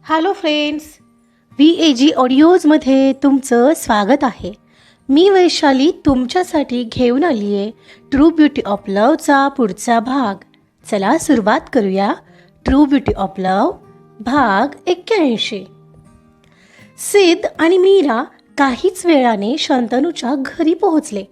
Hello friends, VAG ऑडिओजमध्ये तुमचं स्वागत आहे. मी वैशाली तुमच्यासाठी घेऊन आली आहे ट्रू ब्युटी ऑफ लवचा पुढचा भाग. चला सुरुवात करूया. ट्रू ब्युटी ऑफ लव भाग 81. सिद्ध आणि मीरा काहीच वेळाने शंतनूच्या घरी पोहोचले.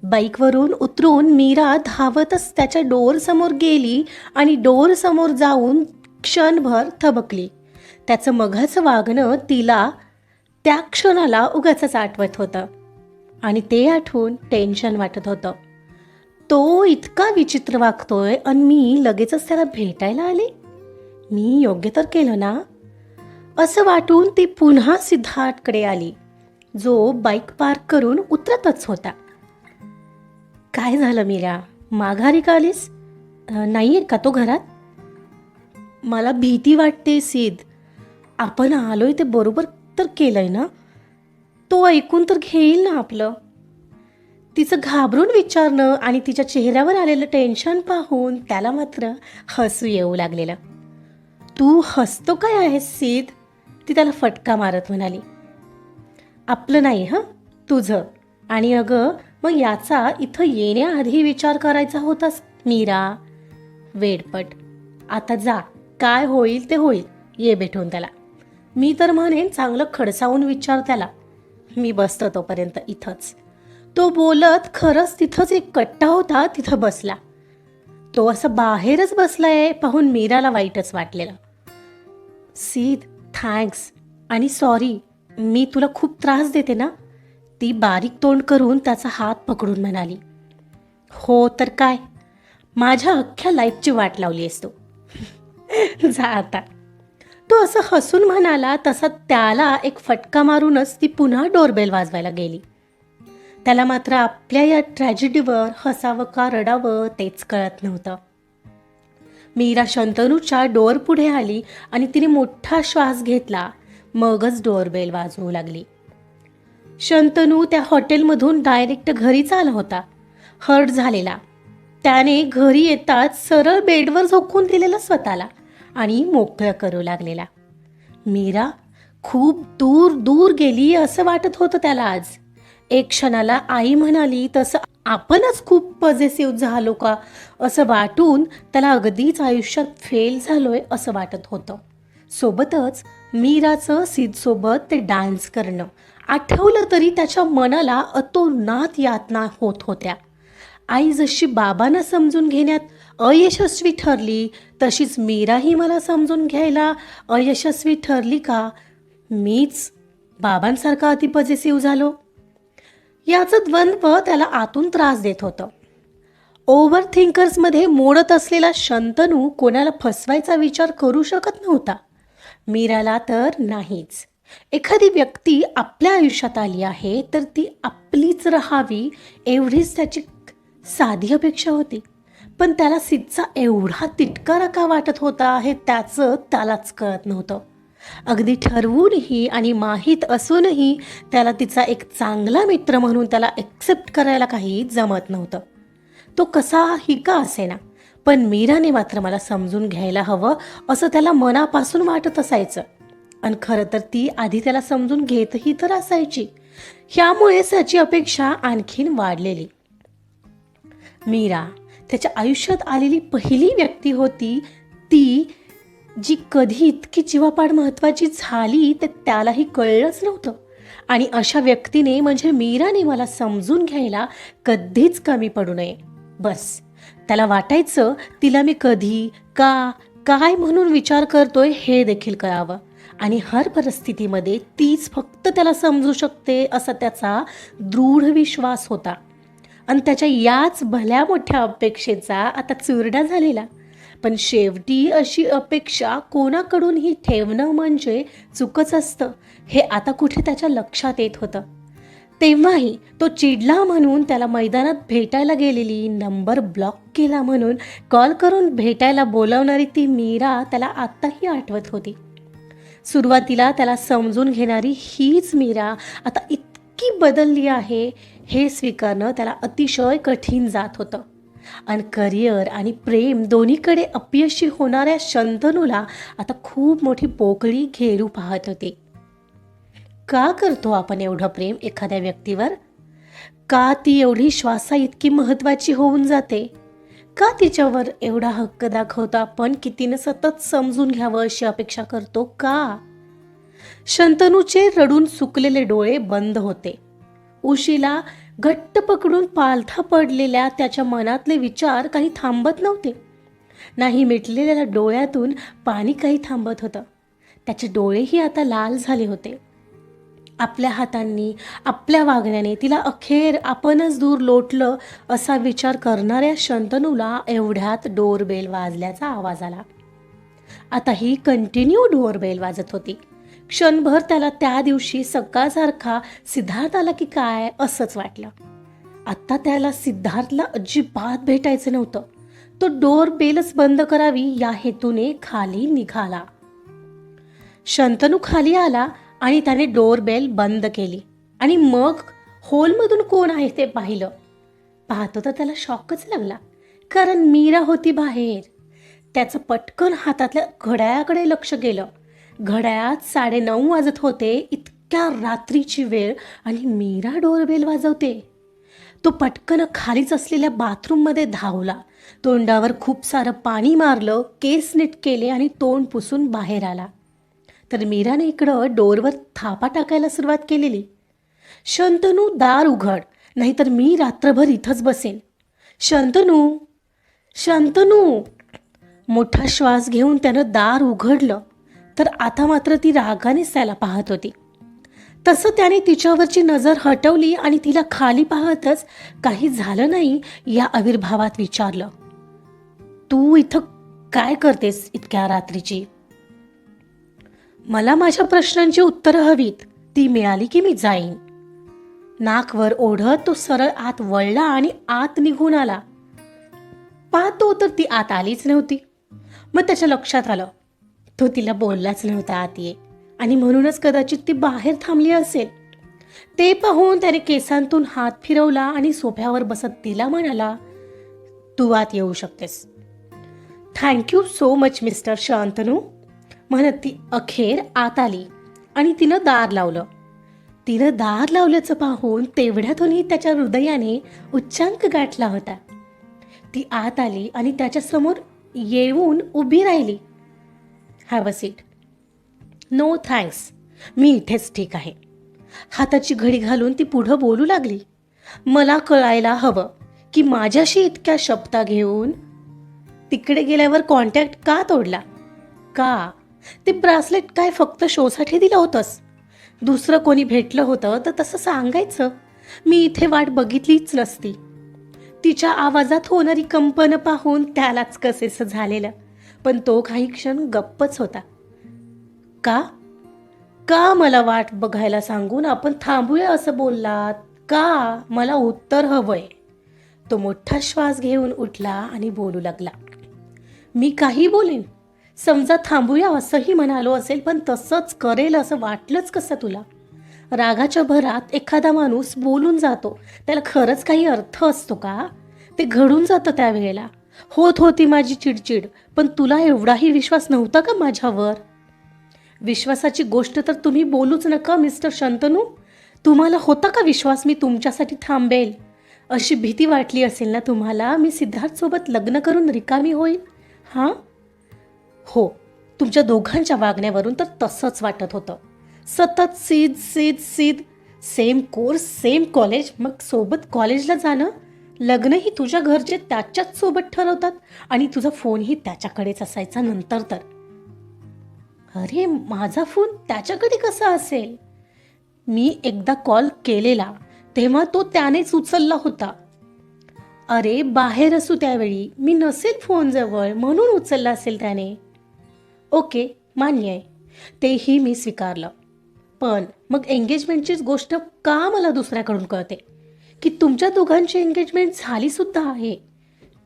बाईकवरून उतरून मीरा धावतच त्याच्या डोअरसमोर गेली आणि डोअरसमोर जाऊन क्षणभर थबकली. त्याचं मघाचं वागणं तिला त्या क्षणाला उगाचच आठवत होतं आणि ते आठवून टेन्शन वाटत होतं. तो इतका विचित्र वागतोय आणि मी लगेचच त्याला भेटायला आले. मी योग्य तर केलं ना, असं वाटून ती पुन्हा सिद्धार्थकडे आली, जो बाईक पार्क करून उतरतच होता. काय झालं मीरा, माघारी का आलीस? नाही आहे का तो घरात? मला भीती वाटते सिद्ध. आपण आलोय ते बरोबर तर केलंय ना? तो ऐकून तर घेईल ना आपलं? तिचं घाबरून विचारणं आणि तिच्या चेहऱ्यावर आलेलं टेन्शन पाहून त्याला मात्र हसू येऊ लागलेलं. तू हसतो काय आहेस सिद्ध? ती त्याला फटका मारत म्हणाली. आपलं नाही हं, तुझं. आणि अगं मग याचा इथं येण्याआधी विचार करायचा होतास मीरा. वेडपट. आता जा, काय होईल ते होईल. ये भेटून त्याला. मी तर म्हणेन चांगलं खडसावून विचार त्याला. मी बसतो तोपर्यंत इथंच. तो बोलत खरंच तिथंच एक कट्टा होता, तिथं बसला. तो असं बाहेरच बसलाय पाहून मीराला वाईटच वाटलेलं. सिद्ध, थँक्स आणि सॉरी. मी तुला खूप त्रास देते ना? ती बारीक तोंड करून त्याचा हात पकडून म्हणाली. हो तर काय, माझ्या अख्ख्या लाईफची वाट लावली आहेस तू. जा आता. तो असं हसून म्हणाला तसा त्याला एक फटका मारूनच ती पुन्हा डोरबेल वाजवायला गेली. त्याला मात्र आपल्या या ट्रॅजेडीवर हसावं का रडावं तेच कळत नव्हतं. मीरा शंतनूच्या डोअर पुढे आली आणि तिने मोठा श्वास घेतला. मगच डोरबेल वाजवू लागली. शंतनू त्या हॉटेलमधून डायरेक्ट घरीच आला होता, हर्ट झालेला. त्याने घरी येताच सरळ बेडवर झोकून दिलेला स्वतःला आणि मोकळं करू लागलेला. मीरा खूप दूर दूर गेली असं वाटत होतं त्याला आज. एक क्षणाला आई म्हणाली तसं आपणच खूप पॉझिटिव्ह झालो का असं वाटून त्याला अगदीच आयुष्यात फेल झालोय असं वाटत होतं. सोबतच मीराचं सिद्धसोबत ते डान्स करणं आठवलं तरी त्याच्या मनाला अतोनात यातना होत होत्या. आई जशी बाबांना समजून घेण्यात अयशस्वी ठरली, तशीच मीराही मला समजून घ्यायला अयशस्वी ठरली का मीच बाबांसारखा अति पॉझिटिव्ह झालो? याचं द्वंद्व त्याला आतून त्रास देत होतं. ओव्हर थिंकर्समध्ये मोडत असलेला शंतनू कोणाला फसवायचा विचार करू शकत नव्हता. मीराला तर नाहीच. एखादी व्यक्ती आपल्या आयुष्यात आली आहे तर ती आपलीच राहावी एवढीच त्याची साधी अपेक्षा होती. पण त्याला सिद्धचा एवढा तिटकारा का वाटत होता हे त्याचं त्यालाच कळत नव्हतं. अगदी ठरवूनही आणि माहीत असूनही त्याला तिचा एक चांगला मित्र म्हणून त्याला एक्सेप्ट करायला काही जमत नव्हतं. तो कसाही का असेना, पण मीराने मात्र मला समजून घ्यायला हवं असं त्याला मनापासून वाटत असायचं. आणि खरं तर ती आधी त्याला समजून घेतही तर असायची. ह्यामुळेच त्याची अपेक्षा आणखीन वाढलेली. मीरा त्याच्या आयुष्यात आलेली पहिली व्यक्ती होती, ती जी कधी इतकी जीवापाड महत्त्वाची झाली ते त्यालाही कळलंच नव्हतं. आणि अशा व्यक्तीने म्हणजे मीराने मला समजून घ्यायला कधीच कमी पडू नये. बस त्याला वाटायचं तिला मी कधी का काय म्हणून विचार करतोय हे देखील कळावं आणि हर परिस्थितीमध्ये तीच फक्त त्याला समजू शकते असा त्याचा दृढ विश्वास होता. आणि त्याच्या याच भल्या मोठ्या अपेक्षेचा आता चुरडा झालेला. पण शेवटी अशी अपेक्षा कोणाकडूनही ठेवणं म्हणजे चुकच असतं हे आता कुठे त्याच्या लक्षात येत होतं. तेव्हाही तो चिडला म्हणून त्याला मैदानात भेटायला गेलेली, नंबर ब्लॉक केला म्हणून कॉल करून भेटायला बोलावणारी ती मीरा त्याला आत्ताही आठवत होती. सुरुवातीला त्याला समजून घेणारी हीच मीरा आता इतकी बदलली आहे हे स्वीकारणं त्याला अतिशय कठीण जात होतं. आणि करिअर आणि प्रेम दोन्हीकडे अपयशी होणाऱ्या शंतनूला आता खूप मोठी पोकळी घेरू पाहत होती. का करतो आपण एवढं प्रेम एखाद्या व्यक्तीवर? का ती एवढी श्वासा इतकी महत्त्वाची होऊन जाते? का तिच्यावर एवढा हक्क दाखवतो आपण की तिनं सतत समजून घ्यावं अशी अपेक्षा करतो का? शंतनूचे रडून सुकलेले डोळे बंद होते. उशीला घट्ट पकडून पालथा पडलेल्या त्याच्या मनातले विचार काही थांबत नव्हते. नाही मिटलेल्या डोळ्यातून पाणी काही थांबत होतं. त्याचे डोळेही आता लाल झाले होते. आपल्या हातांनी, आपल्या वागण्याने तिला अखेर आपणच दूर लोटलं असा विचार करणाऱ्या शंतनूला एवढ्यात डोरबेल वाजल्याचा आवाज आला. आता ही कंटिन्यू डोरबेल वाजत होती. क्षणभर त्याला त्या दिवशी सकाळसारखा सिद्धार्थ आला की काय असंच वाटलं. आत्ता त्याला सिद्धार्थला अजिबात भेटायचं नव्हतं. तो डोरबेलच बंद करावी या हेतूने खाली निघाला. शंतनू खाली आला आणि त्याने डोरबेल बंद केली आणि मग हॉलमधून कोण आहे ते पाहिलं. पाहतो तर त्याला शॉकच लागला, कारण मीरा होती बाहेर. त्याचं पटकन हातातल्या घड्याळाकडे लक्ष गेलं. घड्याळात 9:30 वाजत होते. इतक्या रात्रीची वेळ आणि मीरा डोरबेल वाजवते. तो पटकन खालीच असलेल्या बाथरूममध्ये धावला. तोंडावर खूप सारं पाणी मारलं, केस नीट केले आणि तोंड पुसून बाहेर आला. तर मीराने इकडं डोरवर थापा टाकायला सुरुवात केलेली. शंतनू दार उघड, नाहीतर मी रात्रभर इथंच बसेन. शंतनू, शंतनू. मोठा श्वास घेऊन त्यानं दार उघडलं. तर आता मात्र ती रागानेच त्याला पाहत होती. तसं त्याने तिच्यावरची नजर हटवली आणि तिला खाली पाहतच काही झालं नाही या आविर्भावात विचारलं, तू इथं काय करतेस इतक्या रात्रीची? मला माझ्या प्रश्नांची उत्तरं हवीत. ती मिळाली की मी जाईन. नाकवर ओढत तो सरळ आत वळला आणि आत निघून आला. पाहतो तर ती आत आलीच नव्हती. मग त्याच्या लक्षात आलं, तो तिला बोललाच नव्हता आत ये, आणि म्हणूनच कदाचित ती बाहेर थांबली असेल. ते पाहून त्याने केसांतून हात फिरवला आणि सोफ्यावर बसत तिला म्हणाला, तू आत येऊ शकतेस. Thank you so much mister Shantanu म्हणत ती अखेर आत आली आणि तिनं दार लावलं. तिनं दार लावल्याचं पाहून तेवढ्यातूनही त्याच्या हृदयाने उच्चांक गाठला होता. ती आत आली आणि त्याच्यासमोर येऊन उभी राहिली. Have a seat. No thanks, मी इथेच ठीक आहे. हाताची घडी घालून ती पुढं बोलू लागली, मला कळायला हवं की माझ्याशी इतक्या शपथा घेऊन तिकडे गेल्यावर कॉन्टॅक्ट का तोडला? का? ते ब्रासलेट काय फक्त शोसाठी दिलं होतंस? दुसरं कोणी भेटलं होतं तर तसं सांगायचं. मी इथे वाट बघितलीच नसती. तिच्या आवाजात होणारी कंपन पाहून त्यालाच कसेसं झालेलं, पण तो काही क्षण गप्पच होता. का? का मला वाट बघायला सांगून आपण थांबूया असं बोललात? का? मला उत्तर हवंय. तो मोठा श्वास घेऊन उठला आणि बोलू लागला, मी काही बोलेन. समजा थांबूया असंही म्हणालो असेल, पण तसंच करेल असं वाटलंच कसं तुला? रागाच्या भरात एखादा माणूस बोलून जातो, त्याला खरंच काही अर्थ असतो का? ते घडून जातं त्यावेळेला. होत होती माझी चिडचिड, पण तुला एवढाही विश्वास नव्हता का माझ्यावर? विश्वासाची गोष्ट तर तुम्ही बोलूच नका मिस्टर शंतनू. तुम्हाला होता का विश्वास मी तुमच्यासाठी थांबेल? अशी भीती वाटली असेल ना तुम्हाला मी सिद्धार्थसोबत लग्न करून रिकामी होईल? हां, हो, तुमच्या दोघांच्या वागण्यावरून तर तसंच वाटत होतं. सतत सीद सीद सीद, सेम कोर्स, सेम कॉलेज, मग सोबत कॉलेजला जाणं. लग्नही तुझ्या घरचे त्याच्याच सोबत ठरवतात आणि तुझा फोनही त्याच्याकडेच असायचा नंतर तर. अरे, माझा फोन त्याच्याकडे कसा असेल? मी एकदा कॉल केलेला तेव्हा तो त्यानेच उचलला होता. अरे, बाहेर असू त्यावेळी, मी नसेल फोनजवळ म्हणून उचलला असेल त्याने. ओके, मान्य आहे, तेही मी स्वीकारलं. पण मग एंगेजमेंटचीच गोष्ट का मला दुसऱ्याकडून कळते की तुमच्या दोघांची एंगेजमेंट झाली सुद्धा आहे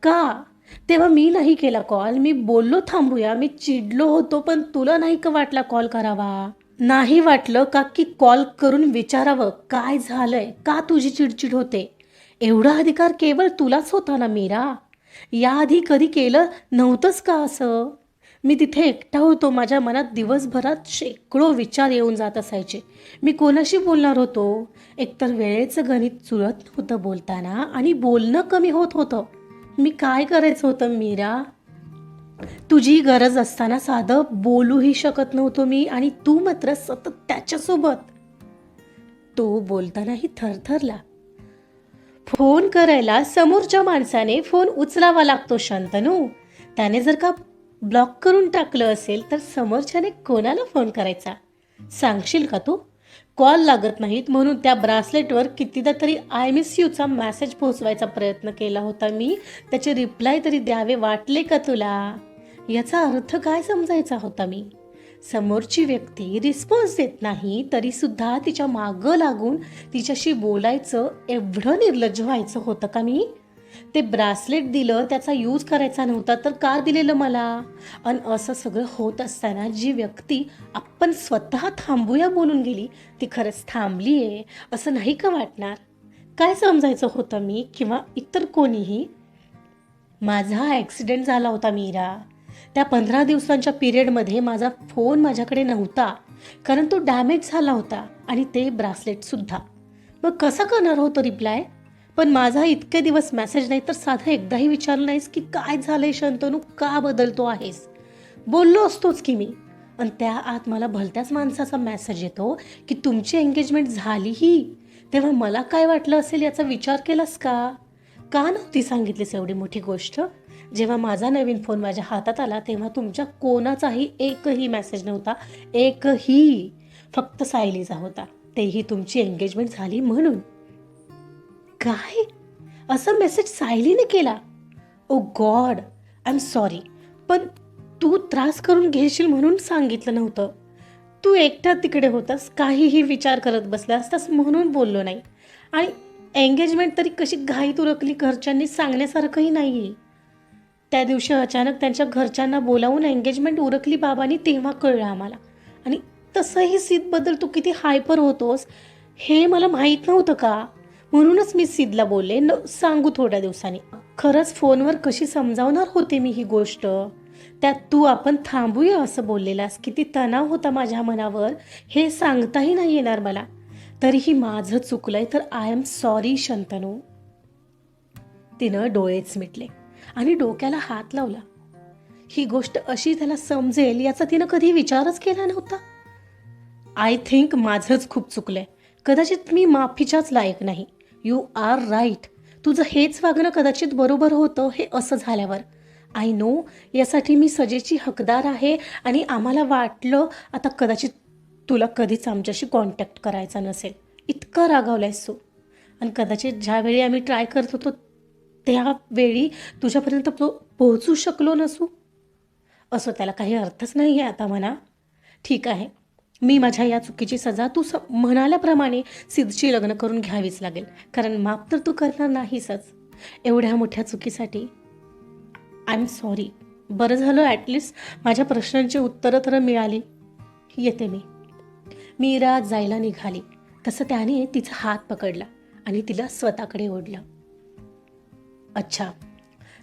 का? तेव्हा मी नाही केला कॉल. मी बोललो थांबूया, मी चिडलो होतो, पण तुला नाही का वाटला कॉल करावा? नाही वाटलं का की कॉल करून विचारावं काय झालंय, का तुझी चिडचिड होते? एवढा अधिकार केवळ तुलाच होता ना मीरा. याआधी कधी केलं नव्हतंच का असं? मी तिथे एकटा होतो. माझ्या मनात दिवसभरात शेकडो विचार येऊन जात असायचे. मी कोणाशी बोलणार होतो? एकतर वेळेचं गणित जुळत नव्हतं बोलताना आणि बोलणं कमी होत होतं. मी काय करायचं होतं मीरा? तुझी गरज असताना साधं बोलूही शकत नव्हतो मी आणि तू मात्र सतत त्याच्यासोबत. तो बोलतानाही थरथरला. फोन करायला समोरच्या माणसाने फोन उचलावा लागतो शंतनू. त्याने जर का ब्लॉक करून टाकलं असेल तर समोरच्याने कोणाला फोन करायचा सांगशील का तू? कॉल लागत नाहीत म्हणून त्या ब्रासलेटवर कितीदा तरी आय मिस यूचा मेसेज पोहोचवायचा प्रयत्न केला होता मी. त्याचे रिप्लाय तरी द्यावे वाटले का तुला? याचा अर्थ काय समजायचा होता मी? समोरची व्यक्ती रिस्पॉन्स देत नाही तरी सुद्धा तिच्या मागं लागून तिच्याशी बोलायचं एवढं निर्लज्ज व्हायचं होतं का मी? ते ब्रासलेट दिलं त्याचा यूज करायचा नव्हता तर का दिलेलं मला? आणि असं सगळं होत असताना जी व्यक्ती आपण स्वतः थांबूया बोलून गेली ती खरंच थांबली आहे असं नाही का वाटणार? काय समजायचं होतं मी किंवा इतर कोणीही? माझा ॲक्सिडेंट झाला होता मीरा. त्या 15 दिवसांच्या पिरियडमध्ये माझा फोन माझ्याकडे नव्हता कारण तो डॅमेज झाला होता आणि ते ब्रासलेटसुद्धा. मग कसं करणार होतं रिप्लाय? पण माझा इतके दिवस मेसेज नाही तर साधं एकदाही विचारलं नाहीस की काय झालंय शंतनू, का बदलतो आहेस? बोललो असतोच की मी. आणि त्या आत मला भलत्याच माणसाचा मेसेज येतो की तुमची एंगेजमेंट झालीही. तेव्हा मला काय वाटलं असेल याचा विचार केलास का? का नव्हती सांगितलीस एवढी मोठी गोष्ट? जेव्हा माझा नवीन फोन माझ्या हातात आला तेव्हा तुमच्या कोणाचाही एकही मेसेज नव्हता. एकही. फक्त सायलीचा होता. तेही तुमची एंगेजमेंट झाली म्हणून. काय? असं मेसेज सायलीने केला? ओ गॉड, आय एम सॉरी. पण तू त्रास करून घेशील म्हणून सांगितलं नव्हतं. तू एकटा तिकडे होतास, काहीही विचार करत बसला असतास म्हणून बोललो नाही. आणि एंगेजमेंट तरी कशी घाईत उरकली घरच्यांनी सांगण्यासारखंही नाही. त्या दिवशी अचानक त्यांच्या घरच्यांना बोलावून एंगेजमेंट उरकली बाबांनी तेव्हा कळलं आम्हाला. आणि तसंही सिद्धबद्दल तू किती हायपर होतोस हे मला माहीत नव्हतं का? म्हणूनच मी सिद्धला बोलले सांगू थोड्या दिवसांनी. खरंच फोनवर कशी समजावणार होते मी ही गोष्ट? त्यात तू आपण थांबूया असं बोललेलास. किती तणाव होता माझ्या मनावर हे सांगताही नाही येणार मला. तरीही माझं चुकलंय तर आय एम सॉरी शंतनू. तिनं डोळेच मिटले आणि डोक्याला हात लावला. ही गोष्ट अशी त्याला समजेल याचा तिनं कधी विचारच केला नव्हता. आय थिंक माझंच खूप चुकलंय. कदाचित मी माफीच्याच लायक नाही. You are right. तुझं हेच वागणं कदाचित बरोबर होतं हे असं झाल्यावर. आय नो यासाठी मी सजेची हकदार आहे आणि आम्हाला वाटलं आता कदाचित तुला कधीच आमच्याशी कॉन्टॅक्ट करायचा नसेल. इतका रागावलायस तू. आणि कदाचित ज्यावेळी आम्ही ट्राय करत होतो त्यावेळी तुझ्यापर्यंत पोहोचू शकलो नसू. असं त्याला काही अर्थच नाही आहे आता म्हणा. ठीक आहे, मी माझ्या या चुकीची सजा तू म्हणाल्याप्रमाणे सिद्धशी लग्न करून घ्यावीच लागेल. कारण माफ तर तू करणार नाहीसच एवढ्या मोठ्या चुकीसाठी. I am sorry. बरं झालं ॲटलिस्ट माझ्या प्रश्नांची उत्तरं तर मिळाली. येते मी. मीरा जायला निघाली तसं त्याने तिचा हात पकडला आणि तिला स्वतःकडे ओढलं. अच्छा,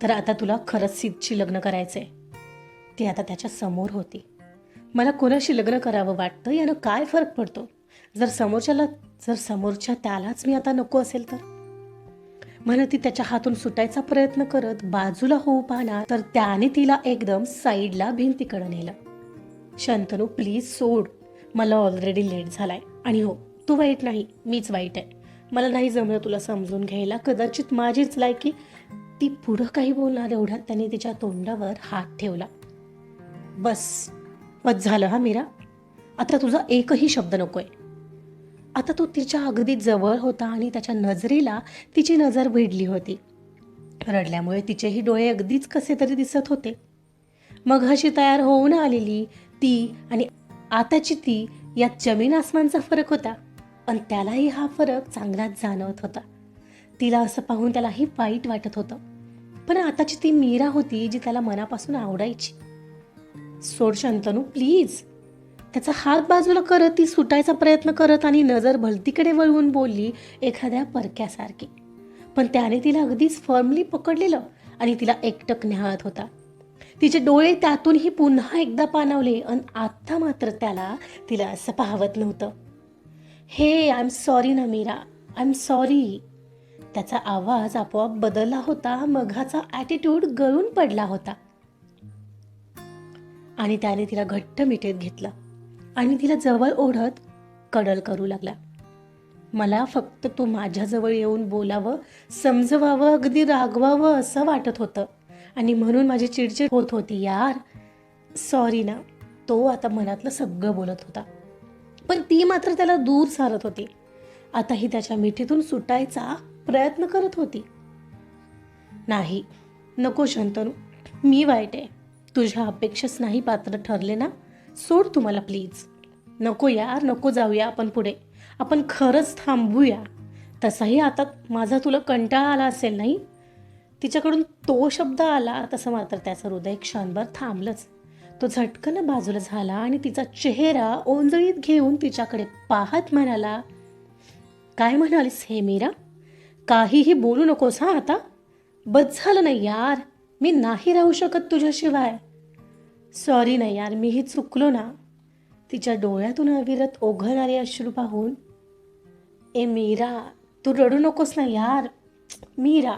तर आता तुला खरंच सिद्धशी लग्न करायचं आहे. ती आता त्याच्या समोर होती. मला कोणाशी लग्न करावं वाटतं यानं काय फरक पडतो? जर समोरच्या त्यालाच मी आता नको असेल तर? म्हणत ती त्याच्या हातून सुटायचा प्रयत्न करत बाजूला होऊ पाहणार तर त्याने तिला एकदम साईडला भिंतीकडे नेलं. शंतनू प्लीज सोड. मला ऑलरेडी लेट झालाय. आणि हो, तू वाईट नाही, मीच वाईट आहे. मला नाही जमलं तुला समजून घ्यायला. कदाचित माझीच लायकी. ती पुढं काही बोलणार एवढ्यात त्याने तिच्या तोंडावर हात ठेवला. बस झालं हा मीरा. आता तुझा एकही शब्द नकोय. आता तो तिच्या अगदी जवळ होता आणि त्याच्या नजरेला तिची नजर भिडली होती. रडल्यामुळे तिचेही डोळे अगदीच कसे तरी दिसत होते. मघाशी तयार होऊन आलेली ती आणि आताची ती यात जमीन आसमानचा फरक होता. पण त्यालाही हा फरक चांगलाच जाणवत होता. तिला असं पाहून त्यालाही वाईट वाटत होतं. पण आताची ती मीरा होती जी त्याला मनापासून आवडायची. सोड शंतनू प्लीज. त्याचा हात बाजूला करत ती सुटायचा प्रयत्न करत आणि नजर भलतीकडे वळवून बोलली एखाद्या परक्यासारखी. पण त्याने तिला अगदीच फर्मली पकडलेलं आणि तिला एकटक निहाळत होता. तिचे डोळे त्यातूनही पुन्हा एकदा पाणावले आणि आता मात्र त्याला तिला असं पाहवत नव्हतं. हे आय एम सॉरी ना मीरा, आय एम सॉरी. त्याचा आवाज आपोआप बदलला होता. मघाचा ॲटिट्यूड गळून पडला होता आणि त्याने तिला घट्ट मिठीत घेतलं आणि तिला जवळ ओढत कडल करू लागला. मला फक्त तू माझ्याजवळ येऊन बोलावं, समजवावं, अगदी रागवावं असं वाटत होतं आणि म्हणून माझी चिडचिड होत होती यार. सॉरी ना. तो आता मनातलं सगळं बोलत होता, पण ती मात्र त्याला दूर सारत होती. आताही त्याच्या मिठीतून सुटायचा प्रयत्न करत होती. नाही, नको शंतनू, मी वाईट आहे. तुझ्या अपेक्षाच नाही पात्र ठरले ना. सोड तुम्हाला प्लीज. नको यार, नको जाऊया आपण पुढे. आपण खरंच थांबूया. तसाही आता माझा तुला कंटाळा आला असेल नाही. तिच्याकडून तो शब्द आला तसं मात्र त्याचं हृदय क्षणभर थांबलंच. तो झटकन बाजूला झाला आणि तिचा चेहरा ओंजळीत घेऊन तिच्याकडे पाहत म्हणाला, काय म्हणालीस हे मीरा? काहीही बोलू नकोस हा आता. बस झालं नाही यार, मी नाही राहू शकत तुझ्याशिवाय. सॉरी ना यार, मीही चुकलो ना. तिच्या डोळ्यातून अविरत ओघळणारे अश्रू पाहून, ए मीरा, तू रडू नकोस ना यार. मीरा,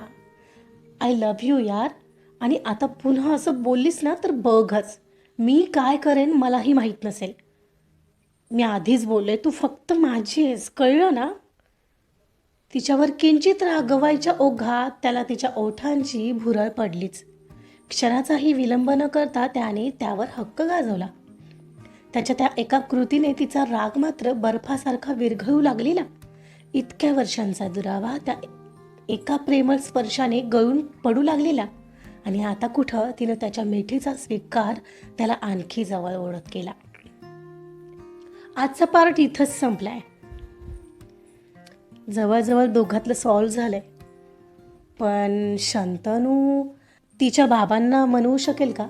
आय लव्ह यू यार. आणि आता पुन्हा असं बोललीस ना तर बघच, मी काय करेन मलाही माहीत नसेल. मी आधीच बोलले, तू फक्त माझी आहेस, कळलं ना. तिच्यावर किंचित रागवायच्या ओघात त्याला तिच्या ओठांची भुरळ पडलीच. क्षणाचाही विलंब न करता त्याने त्यावर हक्क गाजवला. त्याच्या त्या एका कृतीने तिचा राग मात्र बर्फासारखा विरघळू लागलेला. इतक्या वर्षांचा दुरावा त्या एका प्रेमळ स्पर्शाने गळून पडू लागलेला आणि आता कुठं तिनं त्याच्या मिठीचा स्वीकार त्याला आणखी जवळ ओढत गेला. आजचा पार्ट इथंच संपलाय. जवळजवळ दोघातलं सॉल्व झालंय, पण शंतनू तिच्या बाबांना मनवू शकेल का?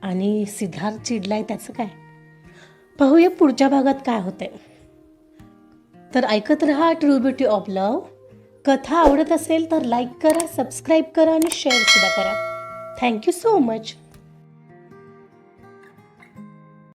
आणि सिद्धार्थ चिडलाय त्याचं काय? पाहूया पुढच्या भागात काय होतंय. तर ऐकत रहा ट्रू ब्युटी ऑफ लव्ह. कथा आवडत असेल तर लाईक करा, सबस्क्राईब करा आणि शेअर सुद्धा करा. Thank you so much.